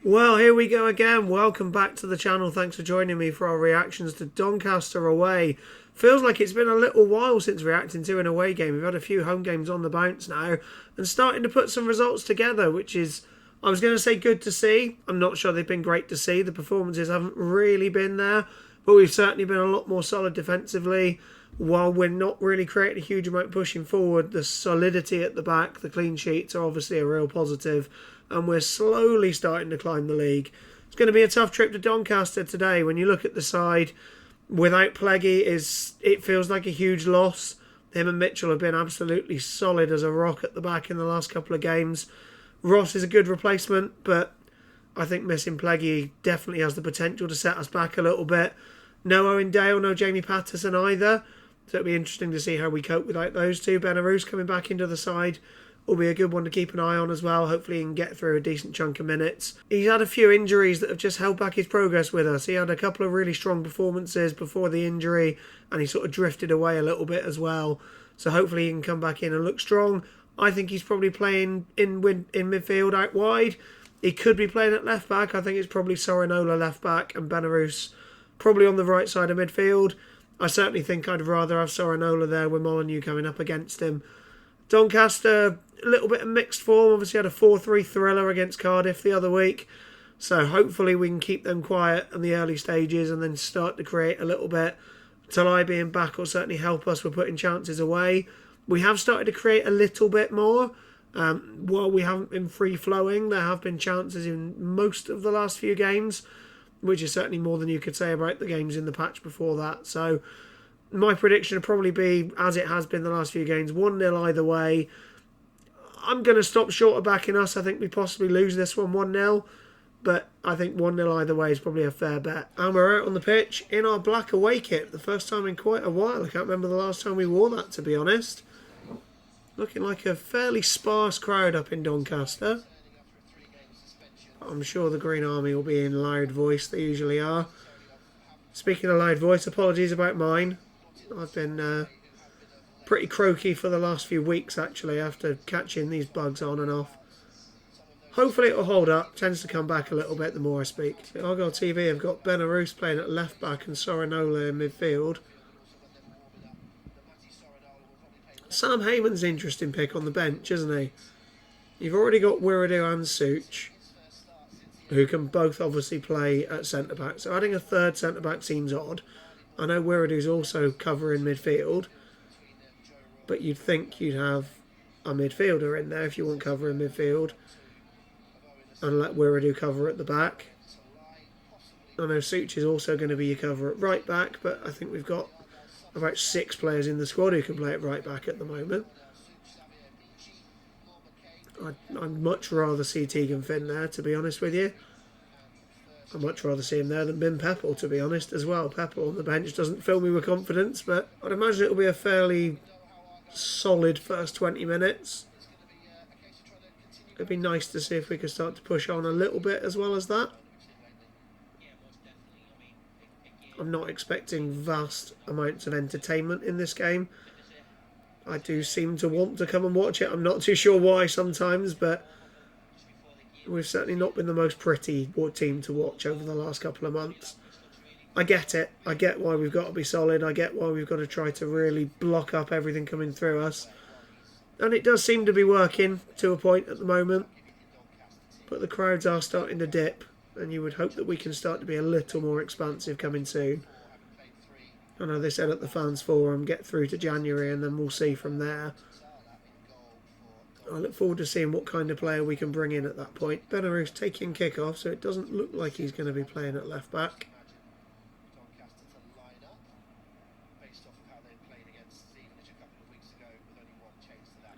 Well, here we go again. Welcome back to the channel. Thanks for joining me for our reactions to Doncaster away. Feels like it's been a little while since reacting to an away game. We've had a few home games on the bounce now and starting to put some results together, which is, I was going to say good to see. I'm not sure they've been great to see. The performances haven't really been there, but we've certainly been a lot more solid defensively. While we're not really creating a huge amount pushing forward, the solidity at the back, the clean sheets are obviously a real positive, and we're slowly starting to climb the league. It's going to be a tough trip to Doncaster today. When you look at the side, without Pleggy, it feels like a huge loss. Him and Mitchell have been absolutely solid as a rock at the back in the last couple of games. Ross is a good replacement, but I think missing Pleggy definitely has the potential to set us back a little bit. No Owen Dale, no Jamie Patterson either. So it'll be interesting to see how we cope without those two. Benarouz coming back into the side will be a good one to keep an eye on as well. Hopefully he can get through a decent chunk of minutes. He's had a few injuries that have just held back his progress with us. He had a couple of really strong performances before the injury and he sort of drifted away a little bit as well. So hopefully he can come back in and look strong. I think he's probably playing in midfield out wide. He could be playing at left back. I think it's probably Sorinola left back and Benarouz probably on the right side of midfield. I certainly think I'd rather have Sorinola there with Molyneux coming up against him. Doncaster, a little bit of mixed form. Obviously had a 4-3 thriller against Cardiff the other week. So hopefully we can keep them quiet in the early stages and then start to create a little bit. Tolaj being back will certainly help us with putting chances away. We have started to create a little bit more. While we haven't been free-flowing, there have been chances in most of the last few games, which is certainly more than you could say about the games in the patch before that. So my prediction would probably be, as it has been the last few games, 1-0 either way. I'm going to stop short of backing us. I think we possibly lose this one 1-0. But I think 1-0 either way is probably a fair bet. And we're out on the pitch in our black away kit. The first time in quite a while. I can't remember the last time we wore that, to be honest. Looking like a fairly sparse crowd up in Doncaster. I'm sure the Green Army will be in loud voice. They usually are. Speaking of loud voice, apologies about mine. I've been pretty croaky for the last few weeks, actually, after catching these bugs on and off. Hopefully it will hold up. Tends to come back a little bit the more I speak. Argyle TV have got Benarouz playing at left back and Sorinola in midfield. Sam Heyman's an interesting pick on the bench, isn't he? You've already got Wiradou and Such, who can both obviously play at centre-back. So adding a third centre-back seems odd. I know Wiradou's also covering midfield, but you'd think you'd have a midfielder in there if you want cover in midfield and let Wiradou cover at the back. I know Such is also going to be your cover at right back, but I think we've got about 6 players in the squad who can play at right back at the moment. I'd much rather see Tegan Finn there, to be honest with you. I'd much rather see him there than Bin Peppel, to be honest, as well. Peppel on the bench doesn't fill me with confidence, but I'd imagine it'll be a fairly solid first 20 minutes. It'd be nice to see if we could start to push on a little bit as well as that. I'm not expecting vast amounts of entertainment in this game. I do seem to want to come and watch it. I'm not too sure why sometimes, but we've certainly not been the most pretty team to watch over the last couple of months. I get it. I get why we've got to be solid. I get why we've got to try to really block up everything coming through us. And it does seem to be working to a point at the moment. But the crowds are starting to dip. And you would hope that we can start to be a little more expansive coming soon. I know they said at the fans forum, get through to January and then we'll see from there. I look forward to seeing what kind of player we can bring in at that point. Benarouz taking kick-off, so it doesn't look like he's going to be playing at left back.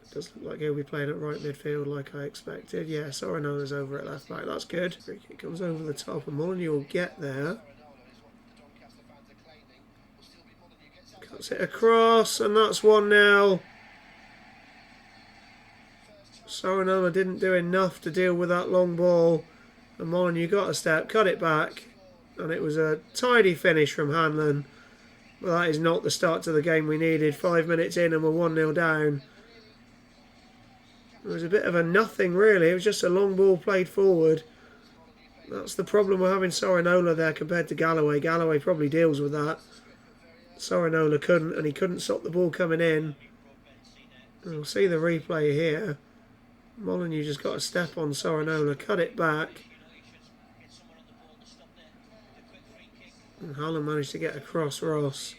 It does look like he'll be playing at right midfield like I expected. Yeah, Sorinola's over at left back. That's good. It comes over the top and Molyneux will get there. Cuts it across and that's 1-0. Sorinola didn't do enough to deal with that long ball. And Molyneux got a step, cut it back. And it was a tidy finish from Hanlon. But that is not the start to the game we needed. 5 minutes in and we're 1-0 down. It was a bit of a nothing really. It was just a long ball played forward. That's the problem we're having Sorinola there compared to Galloway. Galloway probably deals with that. Sorinola couldn't, and he couldn't stop the ball coming in. And we'll see the replay here. Molyneux just got a step on Sorinola, cut it back. And Hallam managed to get across Ross.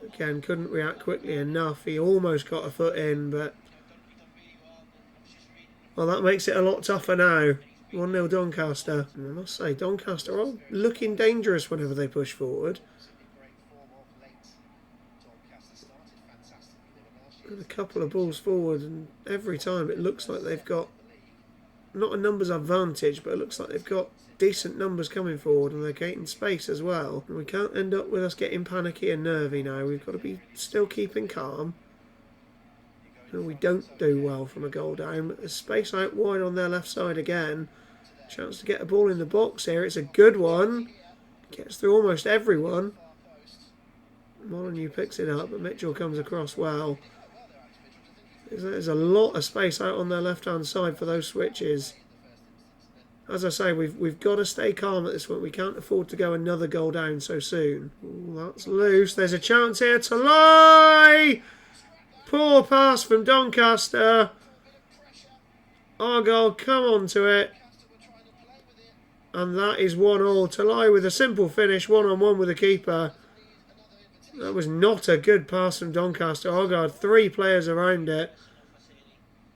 Again, couldn't react quickly enough. He almost got a foot in, but... well, that makes it a lot tougher now. 1-0 Doncaster. And I must say, Doncaster are looking dangerous whenever they push forward. And a couple of balls forward, and every time it looks like they've got not a numbers advantage, but it looks like they've got decent numbers coming forward, and they're getting space as well. And we can't end up with us getting panicky and nervy now. We've got to be still keeping calm. And we don't do well from a goal down. There's space out wide on their left side again. Chance to get a ball in the box here. It's a good one. Gets through almost everyone. Molyneux picks it up, but Mitchell comes across well. There's a lot of space out on their left-hand side for those switches. As I say, we've got to stay calm at this point. We can't afford to go another goal down so soon. Ooh, that's loose. There's a chance here. Tolaj! Poor pass from Doncaster. Argyle come on to it. And that is 1-1. Tolaj with a simple finish, one-on-one with the keeper. That was not a good pass from Doncaster. Argyle had 3 players around it.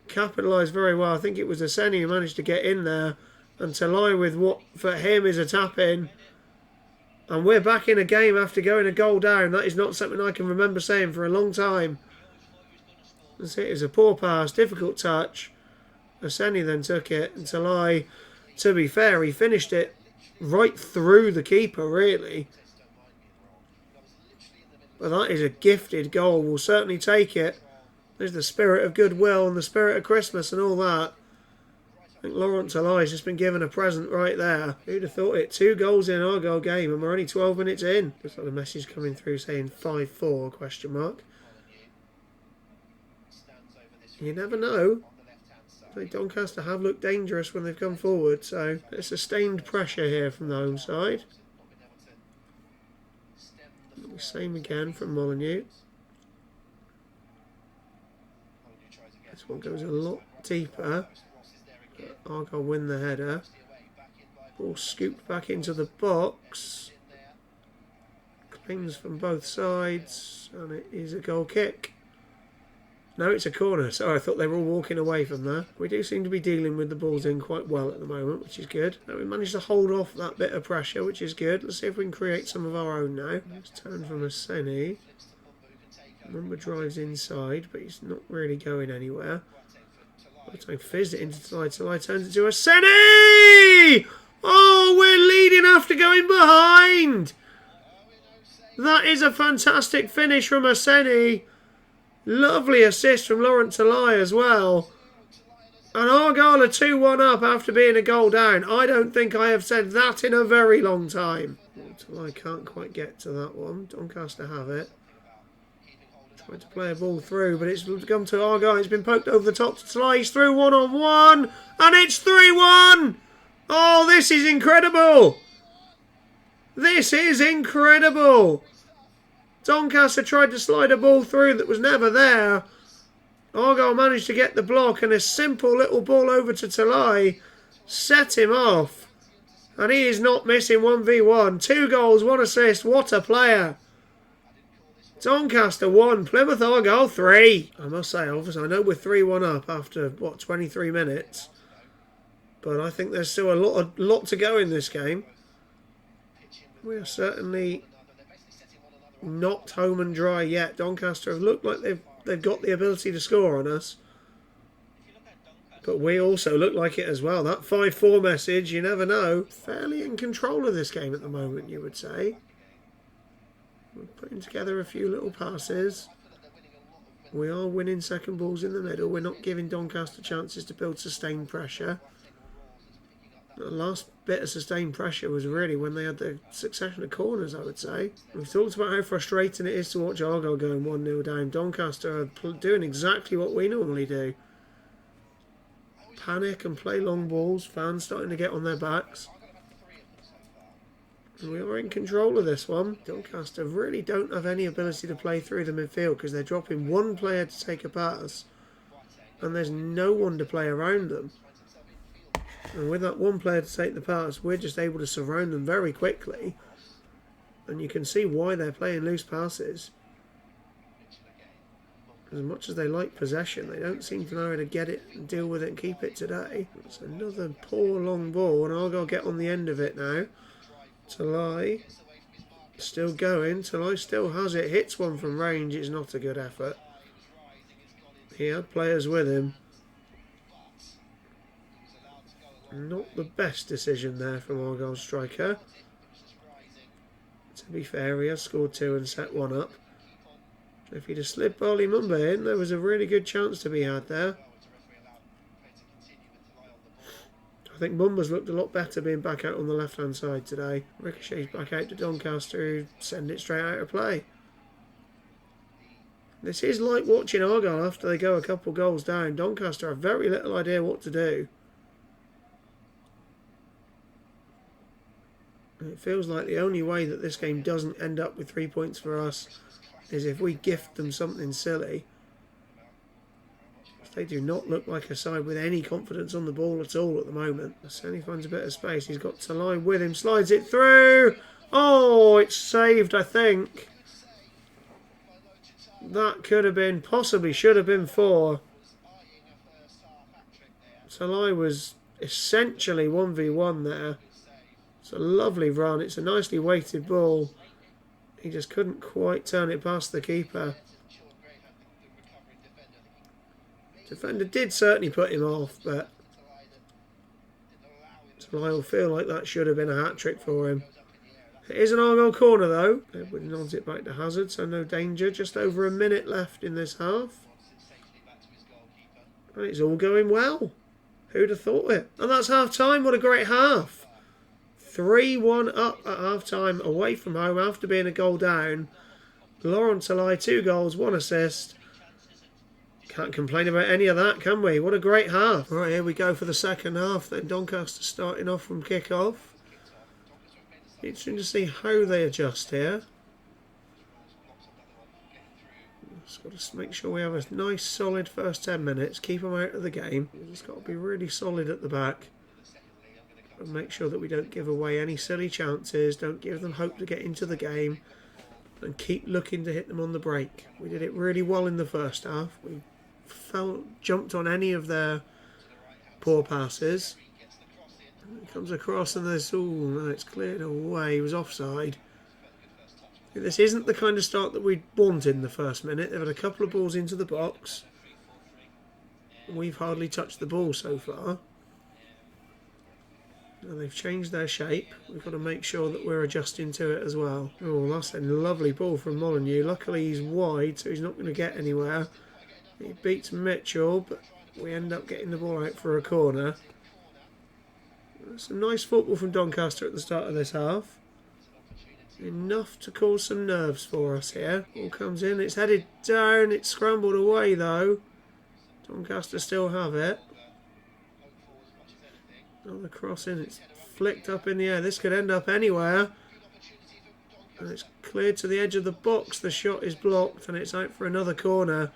Capitalised very well. I think it was Aseni who managed to get in there. And Tolaj with what for him is a tap-in. And we're back in a game after going a goal down. That is not something I can remember saying for a long time. It is a poor pass, difficult touch. Aseni then took it. And Tolaj, to be fair, he finished it right through the keeper, really. But that is a gifted goal. We'll certainly take it. There's the spirit of goodwill and the spirit of Christmas and all that. I think Lorent Tolaj has just been given a present right there. Who'd have thought it? 2 goals in an Argyle game and we're only 12 minutes in. Just got a message coming through saying 5-4 question mark. You never know. I think Doncaster have looked dangerous when they've come forward, so there's sustained pressure here from the home side. Same again from Molyneux. This one goes a lot deeper. Argyle win the header. Ball scooped back into the box. Claims from both sides, and it is a goal kick. No, it's a corner. Sorry, I thought they were all walking away from there. We do seem to be dealing with the balls in quite well at the moment, which is good. We managed to hold off that bit of pressure, which is good. Let's see if we can create some of our own now. Let's turn from Aseni. Number drives inside, but he's not really going anywhere. Fizzed it into Tolaj. Tolaj turns it to Aseni! Oh, we're leading after going behind! That is a fantastic finish from Aseni. Lovely assist from Lorent Tolaj as well. And Argyle are 2-1 up after being a goal down. I don't think I have said that in a very long time. Tolaj can't quite get to that one. Doncaster have it. Tried to play a ball through, but it's come to Argyle. It's been poked over the top to Tolaj. He's through 1-on-1. And it's 3-1. Oh, this is incredible. This is incredible. Doncaster tried to slide a ball through that was never there. Argyle managed to get the block, and a simple little ball over to Tolaj set him off. And he is not missing 1v1. 2 goals, 1 assist. What a player. Doncaster 1, Plymouth Argyle 3. I must say, obviously, I know we're 3-1 up after, 23 minutes. But I think there's still a lot to go in this game. We are certainly not home and dry yet. Doncaster have looked like they've got the ability to score on us. But we also look like it as well. That 5-4 message, you never know. Fairly in control of this game at the moment, you would say. We're putting together a few little passes. We are winning second balls in the middle. We're not giving Doncaster chances to build sustained pressure. The last bit of sustained pressure was really when they had the succession of corners, I would say. We've talked about how frustrating it is to watch Argyle going 1-0 down. Doncaster are doing exactly what we normally do. Panic and play long balls. Fans starting to get on their backs. We are in control of this one. Doncaster really don't have any ability to play through the midfield because they're dropping one player to take a pass and there's no one to play around them. And with that one player to take the pass, we're just able to surround them very quickly. And you can see why they're playing loose passes. As much as they like possession, they don't seem to know how to get it and deal with it and keep it today. It's another poor long ball, and Argyle get on the end of it now. Tolaj still going. Tolaj still has it. Hits one from range. It's not a good effort. He had players with him. Not the best decision there from Argyle's striker. To be fair, he has scored 2 and set 1 up. If he'd have slid Barley Mumba in, there was a really good chance to be had there. I think Mumba's looked a lot better being back out on the left-hand side today. Ricochet's back out to Doncaster, who send it straight out of play. This is like watching Argyle after they go a couple goals down. Doncaster have very little idea what to do. It feels like the only way that this game doesn't end up with 3 points for us is if we gift them something silly. They do not look like a side with any confidence on the ball at all at the moment. Sani finds a bit of space. He's got Tolaj with him. Slides it through. Oh, it's saved, I think. That could have been, possibly should have been 4. Tolaj was essentially 1v1 there. It's a lovely run. It's a nicely weighted ball. He just couldn't quite turn it past the keeper. Defender did certainly put him off, but Tolaj will feel like that should have been a hat-trick for him. It is an Argyle corner though. Edward nods it back to Hazard, so no danger. Just over a minute left in this half. And it's all going well. Who'd have thought it? And that's half-time. What a great half. 3-1 up at half-time, away from home after being a goal down. Lorent Tolaj, 2 goals, 1 assist. Can't complain about any of that, can we? What a great half. Right, here we go for the second half. Then Doncaster starting off from kick-off. Interesting to see how they adjust here. Just got to make sure we have a nice, solid first 10 minutes. Keep them out of the game. We've just got to be really solid at the back. And make sure that we don't give away any silly chances. Don't give them hope to get into the game. And keep looking to hit them on the break. We did it really well in the first half. We jumped on any of their poor passes. It comes across and there's, oh no, it's cleared away. He was offside. This isn't the kind of start that we wanted in the first minute. They've had a couple of balls into the box. We've hardly touched the ball so far. Now they've changed their shape. We've got to make sure that we're adjusting to it as well. Oh, that's a lovely ball from Molyneux. Luckily he's wide, so he's not going to get anywhere. He beats Mitchell, but we end up getting the ball out for a corner. Some nice football from Doncaster at the start of this half. Enough to cause some nerves for us here. Ball comes in, it's headed down, it's scrambled away though. Doncaster still have it. Another cross in, it's flicked up in the air. This could end up anywhere. And it's cleared to the edge of the box. The shot is blocked and it's out for another corner.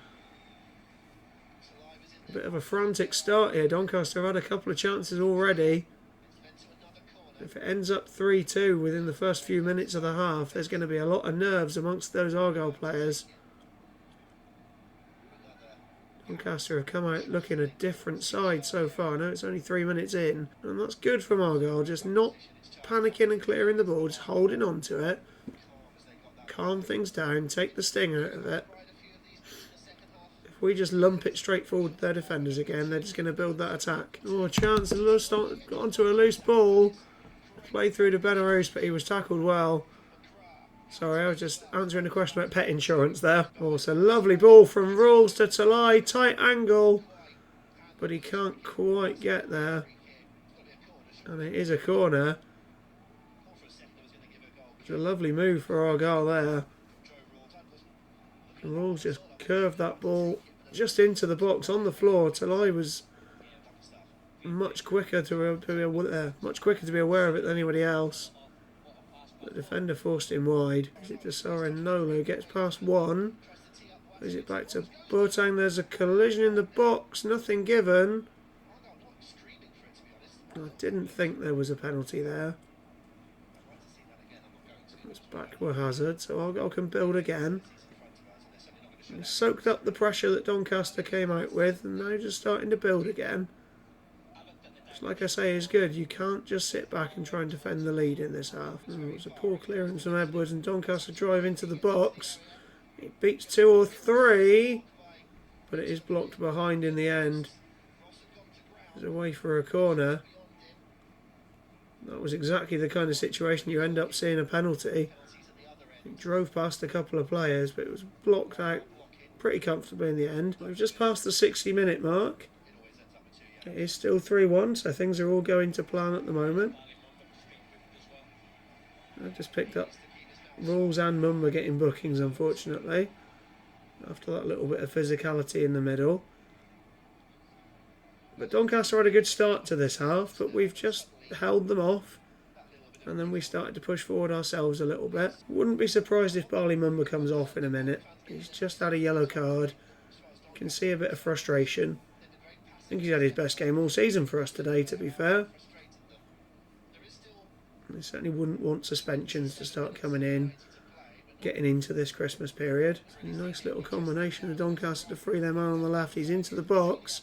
A bit of a frantic start here. Doncaster have had a couple of chances already. If it ends up 3-2 within the first few minutes of the half, there's going to be a lot of nerves amongst those Argyle players. Doncaster have come out looking a different side so far. I know it's only 3 minutes in, and that's good from Argyle. Just not panicking and clearing the ball, just holding on to it. Calm things down, take the sting out of it. If we just lump it straight forward to their defenders again, they're just going to build that attack. Oh, a chance, got onto a loose ball. Play through to Benarouz, but he was tackled well. Sorry, I was just answering a question about pet insurance there. Oh, it's a lovely ball from Rules to Tolaj. Tight angle. But he can't quite get there. And it is a corner. It's a lovely move for Argyle there. And Rules just curved that ball just into the box on the floor. Tolaj was much quicker to be aware of it than anybody else. The defender forced him wide. Is it to Sorenolo? Gets past one. Is it back to Boateng? There's a collision in the box. Nothing given. I didn't think there was a penalty there. It's back with Hazard, so Argyle can build again. He's soaked up the pressure that Doncaster came out with, and now just starting to build again. Which, like I say, is good. You can't just sit back and try and defend the lead in this half. It was a poor clearance from Edwards, and Doncaster drive into the box. It beats 2 or 3, but it is blocked behind in the end. It's away for a corner. That was exactly the kind of situation you end up seeing a penalty. He drove past a couple of players, but it was blocked out pretty comfortably in the end. We've just passed the 60-minute mark. It is still 3-1, so things are all going to plan at the moment. I've just picked up Rules and Mumba getting bookings, unfortunately, after that little bit of physicality in the middle. But Doncaster had a good start to this half, but we've just held them off, and then we started to push forward ourselves a little bit. Wouldn't be surprised if Barley Mumba comes off in a minute. He's just had a yellow card. Can see a bit of frustration. I think he's had his best game all season for us today, to be fair. They certainly wouldn't want suspensions to start coming in, getting into this Christmas period. A nice little combination of Doncaster to free their man on the left. He's into the box,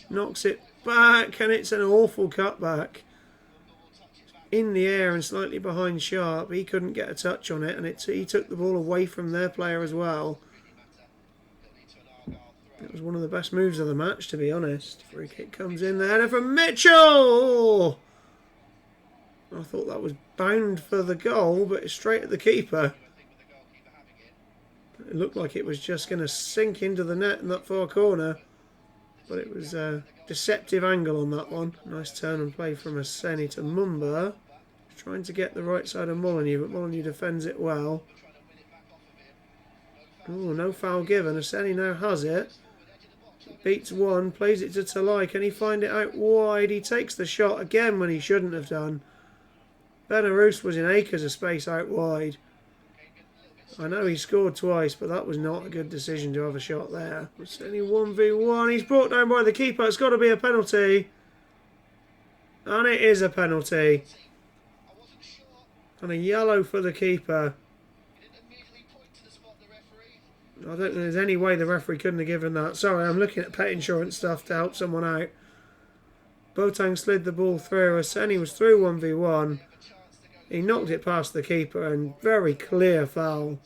knocks it back, and it's an awful cutback. In the air and slightly behind Sharp. He couldn't get a touch on it, and he took the ball away from their player as well. It was one of the best moves of the match, to be honest. Free kick comes in there from Mitchell! I thought that was bound for the goal, but it's straight at the keeper. It looked like it was just going to sink into the net in that far corner, but it was a deceptive angle on that one. Nice turn and play from Aseni to Mumba. Trying to get the right side of Molyneux, but Molyneux defends it well. Oh, no foul given. Aseni now has it. Beats one, plays it to Tolaj. Can he find it out wide? He takes the shot again when he shouldn't have done. Benarous was in acres of space out wide. I know he scored twice, but that was not a good decision to have a shot there. It's only 1v1. He's brought down by the keeper. It's got to be a penalty. And it is a penalty. And a yellow for the keeper. I don't think there's any way the referee couldn't have given that. Sorry, I'm looking at pet insurance stuff to help someone out. Boateng slid the ball through. Aseni was through 1v1. He knocked it past the keeper, and very clear foul.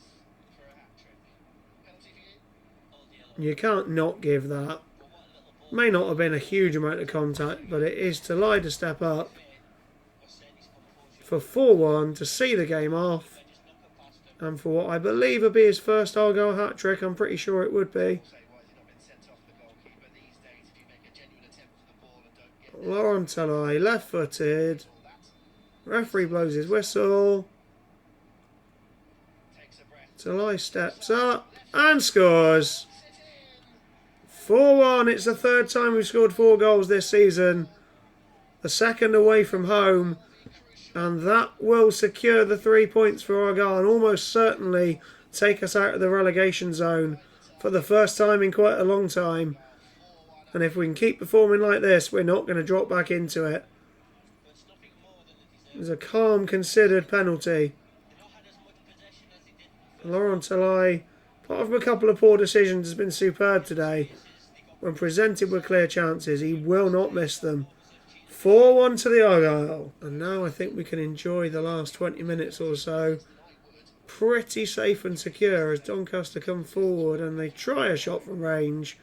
You can't not give that. May not have been a huge amount of contact, but it is Tolaj to step up for 4-1 to see the game off. And for what I believe would be his first Argyle hat-trick, I'm pretty sure it would be. Lorent Tolaj, left-footed. Referee blows his whistle. Tolaj steps up and scores. 4-1. It's the third time we've scored 4 goals this season. The second away from home. And that will secure the 3 points for Argyle and almost certainly take us out of the relegation zone for the first time in quite a long time. And if we can keep performing like this, we're not going to drop back into it. It was a calm, considered penalty. Lorent Tolaj, apart from a couple of poor decisions, has been superb today. When presented with clear chances, he will not miss them. 4-1 to the Argyle. And now I think we can enjoy the last 20 minutes or so. Pretty safe and secure as Doncaster come forward and they try a shot from range.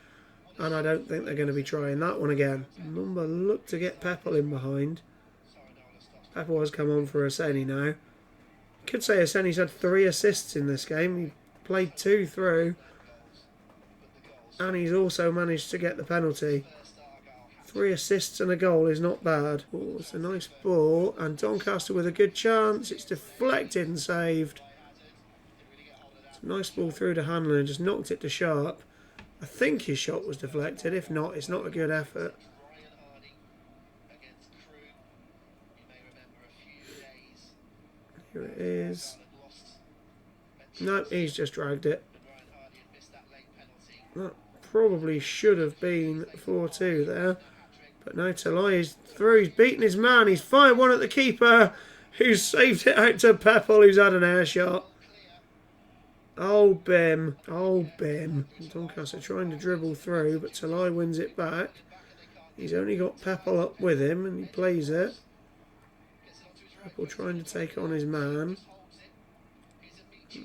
And I don't think they're going to be trying that one again. Mumba looked to get Peppel in behind. Peppel has come on for Aseni now. Could say Aseni's had 3 assists in this game. He played 2 through. And he's also managed to get the penalty. 3 assists and a goal is not bad. Oh, it's a nice ball. And Doncaster with a good chance. It's deflected and saved. It's a nice ball through to Hanlon and just knocked it to Sharp. I think his shot was deflected. If not, it's not a good effort. Here it is. No, he's just dragged it. That probably should have been 4-2 there. But no, Tolaj is through. He's beaten his man. He's fired one at the keeper, who's saved it out to Peppel, who's had an air shot. Oh, Bim. Oh, Bim. Doncaster trying to dribble through, but Tolaj wins it back. He's only got Peppel up with him, and he plays it. Peppel trying to take on his man.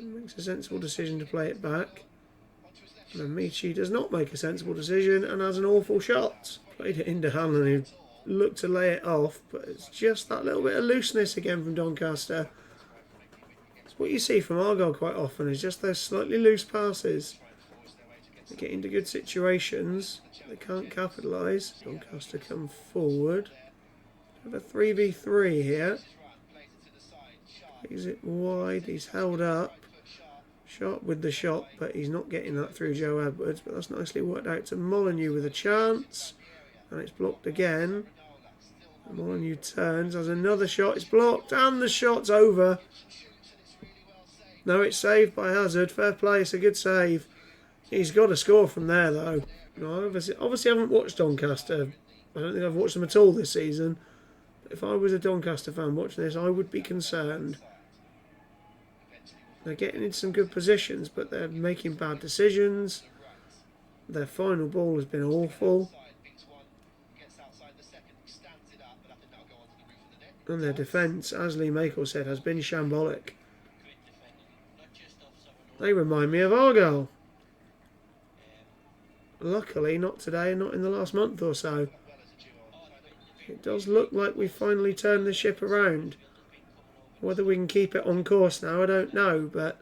Makes a sensible decision to play it back. And Amici does not make a sensible decision and has an awful shot. Played it into Hanlon, who looked to lay it off, but it's just that little bit of looseness again from Doncaster. It's what you see from Argyle quite often, is just those slightly loose passes. They get into good situations, they can't capitalise. Doncaster come forward. We have a 3v3 here. Plays it wide, he's held up. Sharp with the shot, but he's not getting that through Joe Edwards. But that's nicely worked out to Molyneux with a chance. And it's blocked again. And Molyneux turns, has another shot, it's blocked, and the shot's over. No, it's saved by Hazard. Fair play, it's a good save. He's got to score from there, though. No, obviously I haven't watched Doncaster. I don't think I've watched them at all this season. But if I was a Doncaster fan watching this, I would be concerned. They're getting into some good positions, but they're making bad decisions. Their final ball has been awful. And their defence, as Lee Makel said, has been shambolic. They remind me of Argyle. Luckily, not today and not in the last month or so. It does look like we've finally turned the ship around. Whether we can keep it on course now, I don't know, but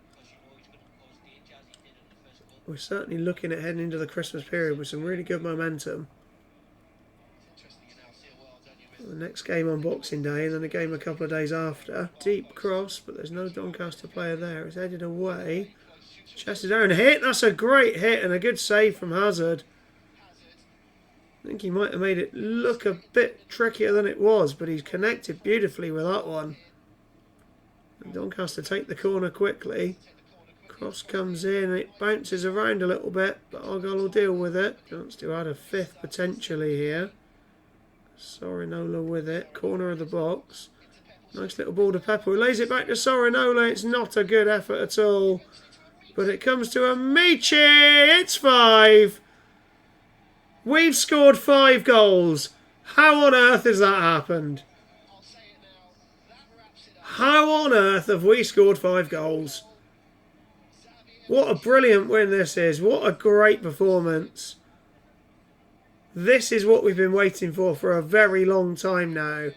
we're certainly looking at heading into the Christmas period with some really good momentum. The next game on Boxing Day and then a game a couple of days after. Deep cross, but there's no Doncaster player there. It's headed away. Chested down, hit. That's a great hit and a good save from Hazard. I think he might have made it look a bit trickier than it was, but he's connected beautifully with that one. And Doncaster take the corner quickly. Cross comes in, it bounces around a little bit, but Argyle will deal with it. Chance to add a fifth potentially here. Sorinola with it, corner of the box. Nice little ball to Peppel, who lays it back to Sorinola. It's not a good effort at all. But it comes to Amici. It's 5. We've scored 5 goals. How on earth has that happened? How on earth have we scored 5 goals? What a brilliant win this is. What a great performance. This is what we've been waiting for a very long time now.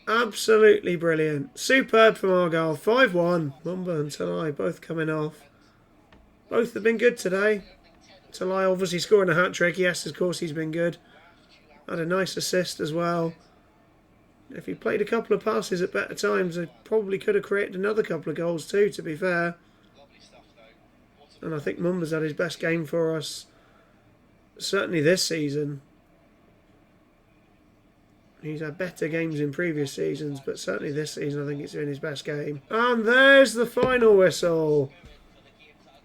Absolutely brilliant. Superb from Argyle. 5-1. Mumba and Tolaj both coming off. Both have been good today. Tolaj obviously scoring a hat-trick. Yes, of course he's been good. Had a nice assist as well. If he played a couple of passes at better times, he probably could have created another couple of goals too, to be fair. And I think Mumba's had his best game for us, certainly this season. He's had better games in previous seasons, but certainly this season I think it's been his best game. And there's the final whistle.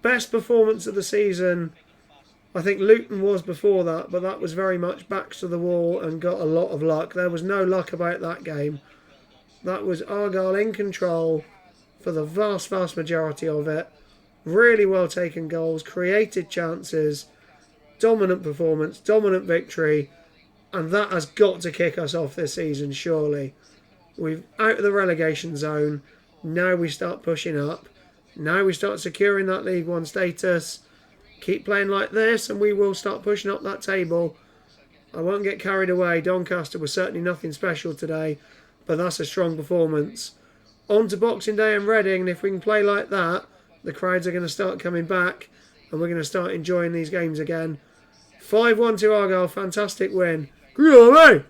Best performance of the season. I think Luton was before that, but that was very much backs to the wall and got a lot of luck. There was no luck about that game. That was Argyle in control for the vast, vast majority of it. Really well taken goals, created chances, dominant performance, dominant victory, and that has got to kick us off this season, surely. We're out of the relegation zone. Now we start pushing up. Now we start securing that League One status. Keep playing like this and we will start pushing up that table. I won't get carried away. Doncaster was certainly nothing special today, but that's a strong performance. On to Boxing Day and Reading, and if we can play like that, the crowds are going to start coming back and we're going to start enjoying these games again. 5-1 to Argyle, fantastic win. Good on, mate.